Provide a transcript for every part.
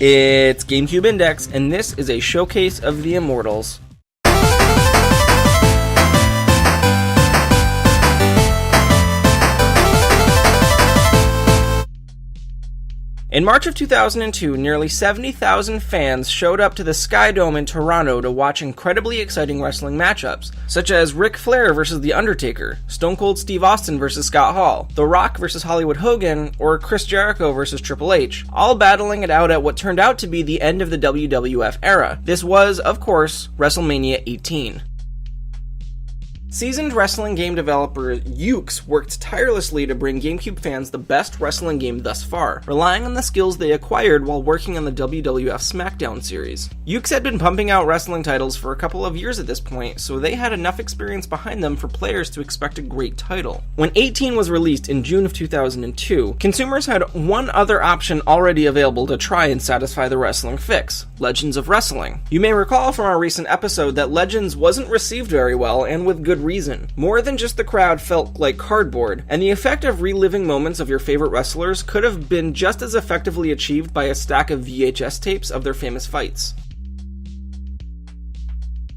It's GameCube Index, and this is a showcase of the Immortals. In March of 2002, nearly 70,000 fans showed up to the Sky Dome in Toronto to watch incredibly exciting wrestling matchups, such as Ric Flair vs. The Undertaker, Stone Cold Steve Austin vs. Scott Hall, The Rock vs. Hollywood Hogan, or Chris Jericho vs. Triple H, all battling it out at what turned out to be the end of the WWF era. This was, of course, WrestleMania 18. Seasoned wrestling game developer Yuke's worked tirelessly to bring GameCube fans the best wrestling game thus far, relying on the skills they acquired while working on the WWF SmackDown series. Yuke's had been pumping out wrestling titles for a couple of years at this point, so they had enough experience behind them for players to expect a great title. When 18 was released in June of 2002, consumers had one other option already available to try and satisfy the wrestling fix: Legends of Wrestling. You may recall from our recent episode that Legends wasn't received very well, and with good reason. More than just the crowd felt like cardboard, and the effect of reliving moments of your favorite wrestlers could have been just as effectively achieved by a stack of VHS tapes of their famous fights.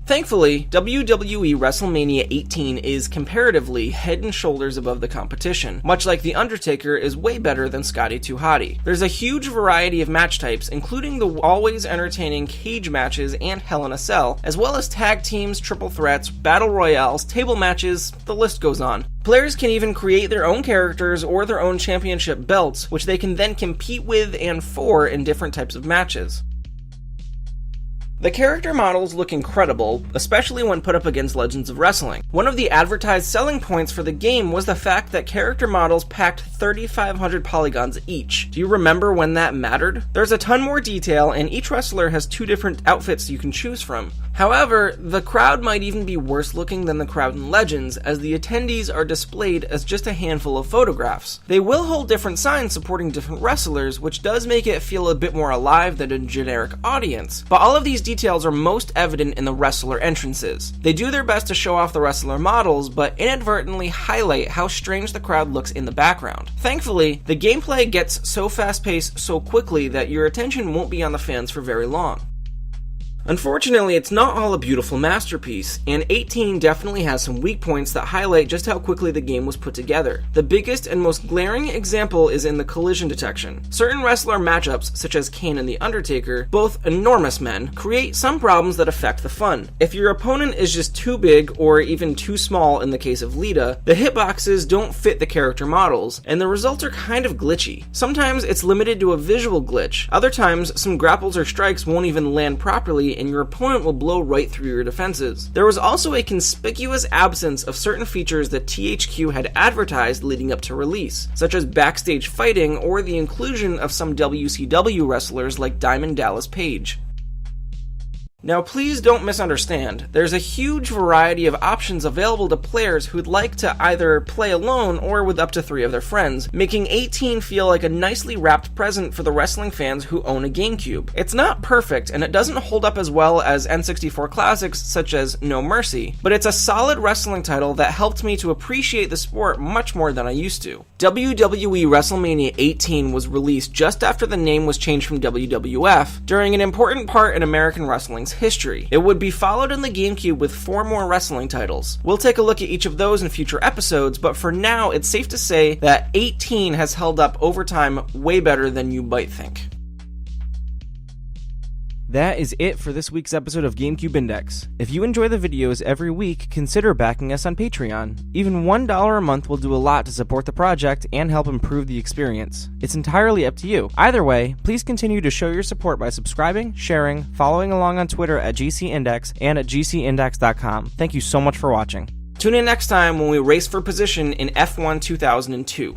Thankfully, WWE Wrestlemania 18 is comparatively head and shoulders above the competition. Much like The Undertaker is way better than Scotty 2 Hotty. There's a huge variety of match types, including the always entertaining cage matches and Hell in a Cell, as well as tag teams, triple threats, battle royales, table matches, the list goes on. Players can even create their own characters or their own championship belts, which they can then compete with and for in different types of matches. The character models look incredible, especially when put up against Legends of Wrestling. One of the advertised selling points for the game was the fact that character models packed 3,500 polygons each. Do you remember when that mattered? There's a ton more detail, and each wrestler has two different outfits you can choose from. However, the crowd might even be worse looking than the crowd in Legends, as the attendees are displayed as just a handful of photographs. They will hold different signs supporting different wrestlers, which does make it feel a bit more alive than a generic audience, but all of these details are most evident in the wrestler entrances. They do their best to show off the wrestler models, but inadvertently highlight how strange the crowd looks in the background. Thankfully, the gameplay gets so fast-paced so quickly that your attention won't be on the fans for very long. Unfortunately, it's not all a beautiful masterpiece, and 18 definitely has some weak points that highlight just how quickly the game was put together. The biggest and most glaring example is in the collision detection. Certain wrestler matchups, such as Kane and The Undertaker, both enormous men, create some problems that affect the fun. If your opponent is just too big or even too small in the case of Lita, the hitboxes don't fit the character models, and the results are kind of glitchy. Sometimes it's limited to a visual glitch, other times some grapples or strikes won't even land properly and your opponent will blow right through your defenses. There was also a conspicuous absence of certain features that THQ had advertised leading up to release, such as backstage fighting or the inclusion of some WCW wrestlers like Diamond Dallas Page. Now please don't misunderstand, there's a huge variety of options available to players who'd like to either play alone or with up to 3 of their friends, making 18 feel like a nicely wrapped present for the wrestling fans who own a GameCube. It's not perfect, and it doesn't hold up as well as N64 classics such as No Mercy, but it's a solid wrestling title that helped me to appreciate the sport much more than I used to. WWE Wrestlemania 18 was released just after the name was changed from WWF, during an important part in American wrestling's history. It would be followed in the GameCube with 4 more wrestling titles. We'll take a look at each of those in future episodes, but for now, it's safe to say that 18 has held up over time way better than you might think. That is it for this week's episode of GameCube Index. If you enjoy the videos every week, consider backing us on Patreon. Even $1 a month will do a lot to support the project and help improve the experience. It's entirely up to you. Either way, please continue to show your support by subscribing, sharing, following along on Twitter at GCNdex and at GCNdex.com. Thank you so much for watching. Tune in next time when we race for position in F1 2002.